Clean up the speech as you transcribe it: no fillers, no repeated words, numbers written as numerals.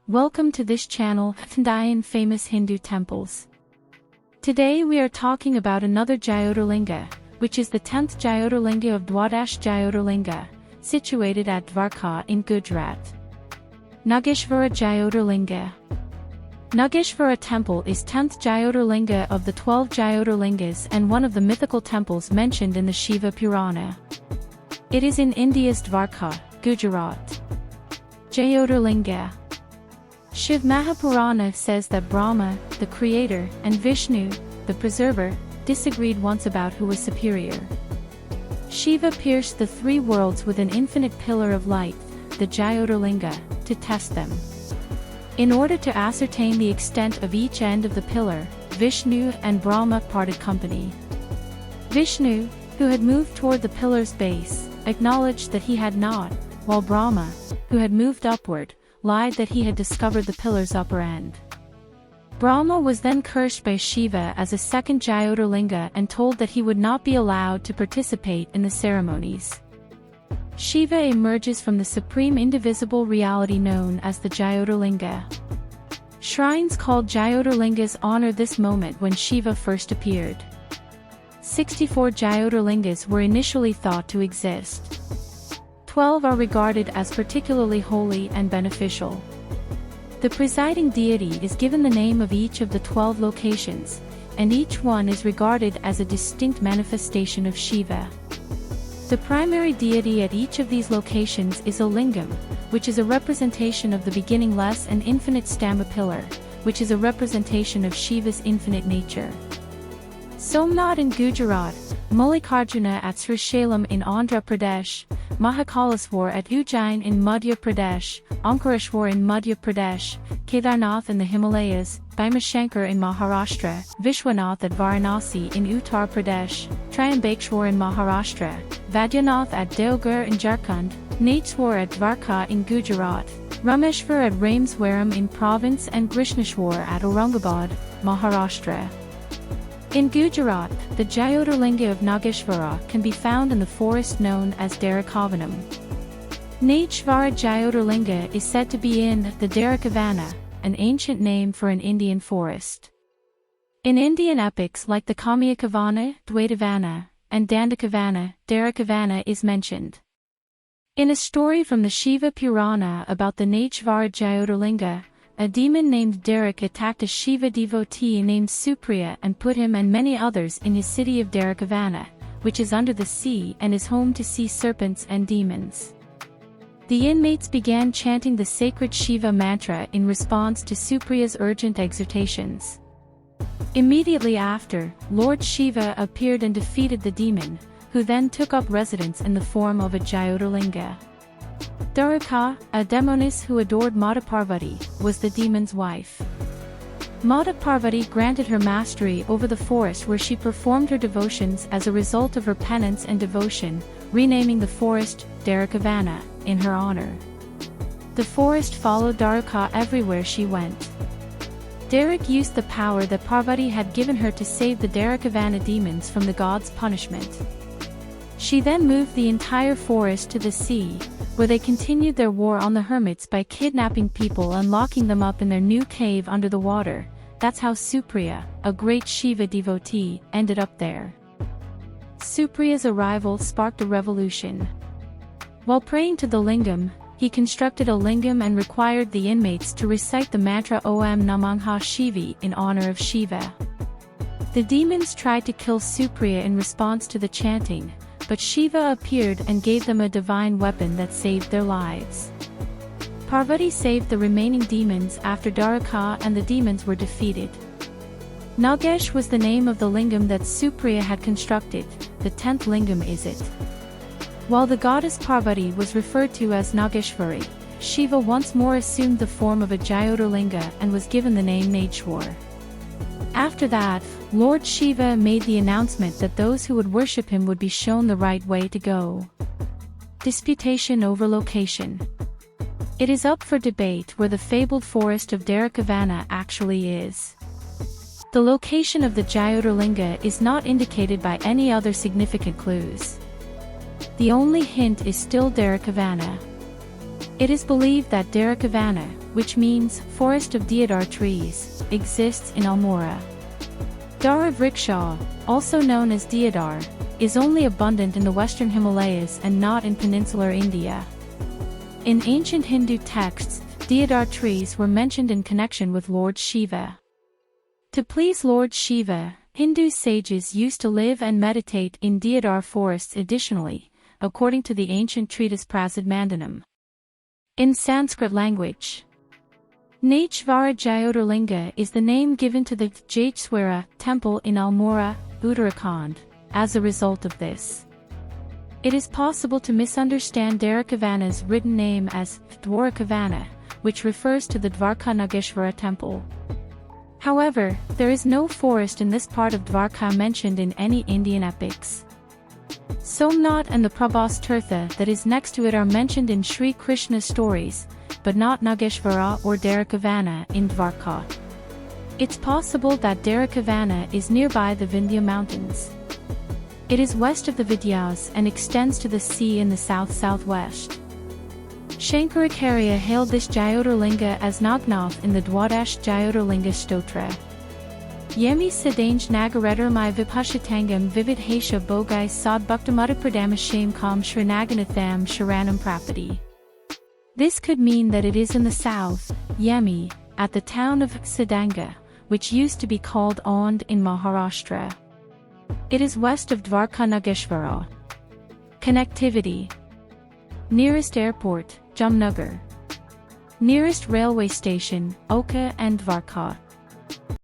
Welcome to this channel, Indian famous Hindu temples. Today we are talking about another Jyotirlinga, which is the 10th Jyotirlinga of DADASH Jyotirlinga, situated at Dwarka in Gujarat. Nageshwara Jyotirlinga. Nageshwara temple is 10th Jyotirlinga of the 12 Jyotirlingas and one of the mythical temples mentioned in the Shiva Purana. It is in India's Dwarka, Gujarat. Jyotirlinga. Shiv Mahapurana says that Brahma, the creator, and Vishnu, the preserver, disagreed once about who was superior. Shiva pierced the three worlds with an infinite pillar of light, the Jyotirlinga, to test them. In order to ascertain the extent of each end of the pillar, Vishnu and Brahma parted company. Vishnu, who had moved toward the pillar's base, acknowledged that he had not, while Brahma, who had moved upward, lied that he had discovered the pillar's upper end. Brahma was then cursed by Shiva as a second Jyotirlinga and told that he would not be allowed to participate in the ceremonies. Shiva emerges from the supreme indivisible reality known as the Jyotirlinga. Shrines called Jyotirlingas honor this moment when Shiva first appeared. 64 Jyotirlingas were initially thought to exist. 12 are regarded as particularly holy and beneficial. The presiding deity is given the name of each of the 12 locations, and each one is regarded as a distinct manifestation of Shiva. The primary deity at each of these locations is a lingam, which is a representation of the beginningless and infinite Stamba pillar, which is a representation of Shiva's infinite nature. Somnath in Gujarat, Mallikarjuna at Srisailam in Andhra Pradesh, Mahakaleshwar at Ujjain in Madhya Pradesh, Omkareshwar in Madhya Pradesh, Kedarnath in the Himalayas, Bhimashankar in Maharashtra, Vishwanath at Varanasi in Uttar Pradesh, Triambakeshwar in Maharashtra, Vaidyanath at Deoghar in Jharkhand, Nageshwara at Dwarka in Gujarat, Rameshwar at Rameswaram in province and Krishneshwar at Aurangabad, Maharashtra. In Gujarat, the Jyotirlinga of Nageshwara can be found in the forest known as Dwarka. Nageshwara Jyotirlinga is said to be in the Dwarka, an ancient name for an Indian forest. In Indian epics like the Kamyakavana, Dwaitavana, and Dandakavana, Dwarka is mentioned. In a story from the Shiva Purana about the Nageshwara Jyotirlinga, a demon named Dwarka attacked a Shiva devotee named Supriya and put him and many others in his city of Dwarka, which is under the sea and is home to sea serpents and demons. The inmates began chanting the sacred Shiva mantra in response to Supriya's urgent exhortations. Immediately after, Lord Shiva appeared and defeated the demon, who then took up residence in the form of a Jyotirlinga. Dwarka, a demoness who adored Mata Parvati, was the demon's wife. Mata Parvati granted her mastery over the forest where she performed her devotions as a result of her penance and devotion, renaming the forest Dwarka in her honor. The forest followed Dwarka everywhere she went. Dwarka used the power that Parvati had given her to save the Dwarka demons from the god's punishment. She then moved the entire forest to the sea, where they continued their war on the hermits by kidnapping people and locking them up in their new cave under the water. That's how Supriya, a great Shiva devotee, ended up there. Supriya's arrival sparked a revolution. While praying to the lingam, he constructed a lingam and required the inmates to recite the mantra Om Namah Shiva in honor of Shiva. The demons tried to kill Supriya in response to the chanting, but Shiva appeared and gave them a divine weapon that saved their lives. Parvati saved the remaining demons after Dwarka and the demons were defeated. Nagesh was the name of the lingam that Supriya had constructed, the 10th lingam is it. While the goddess Parvati was referred to as Nageshwari, Shiva once more assumed the form of a Jyotirlinga and was given the name Nageshwara. After that, Lord Shiva made the announcement that those who would worship him would be shown the right way to go. Disputation over location. It is up for debate where the fabled forest of Dwarka actually is. The location of the Jyotirlinga is not indicated by any other significant clues. The only hint is still Dwarka. It is believed that Dwarka, which means forest of deodar trees, exists in Almora. Dara Vriksha, also known as deodar, is only abundant in the western Himalayas and not in peninsular India. In ancient Hindu texts, deodar trees were mentioned in connection with Lord Shiva. To please Lord Shiva, Hindu sages used to live and meditate in deodar forests additionally, according to the ancient treatise Prasadmandanam. In Sanskrit language, NAGWSHWARA Jyotirlinga is the name given to the JYORTIRLINGA temple in Almora, Uttarakhand, as a result of this. It is possible to misunderstand Dwarkavana's written name as Dwarkavana, which refers to the Dwarka Nageshwara temple. However, there is no forest in this part of Dwarka mentioned in any Indian epics. Somnath and the Prabhas Tirtha that is next to it are mentioned in Sri Krishna's stories, but not Nageshwara or Dwarkavana in Dwarka. It's possible that Dwarkavana is nearby the Vindhya mountains. It is west of the Vidyas and extends to the sea in the south-southwest. Shankaracharya hailed this Jyotirlinga as Nagnath in the DADASH Jyotirlinga Stotra. Yemi Sadange Nagaretarmai Vipashitangam Vividhesha Bogai Sad Bhaktamuttapradamasham Kam Srinaganatham Sharanam Prapati. This could mean that it is in the south, Yemi, at the town of Sadanga, which used to be called Ond in Maharashtra. It is west of Dwarka Nageshwara. Connectivity. Nearest airport, Jamnagar. Nearest railway station, Oka and Dwarka.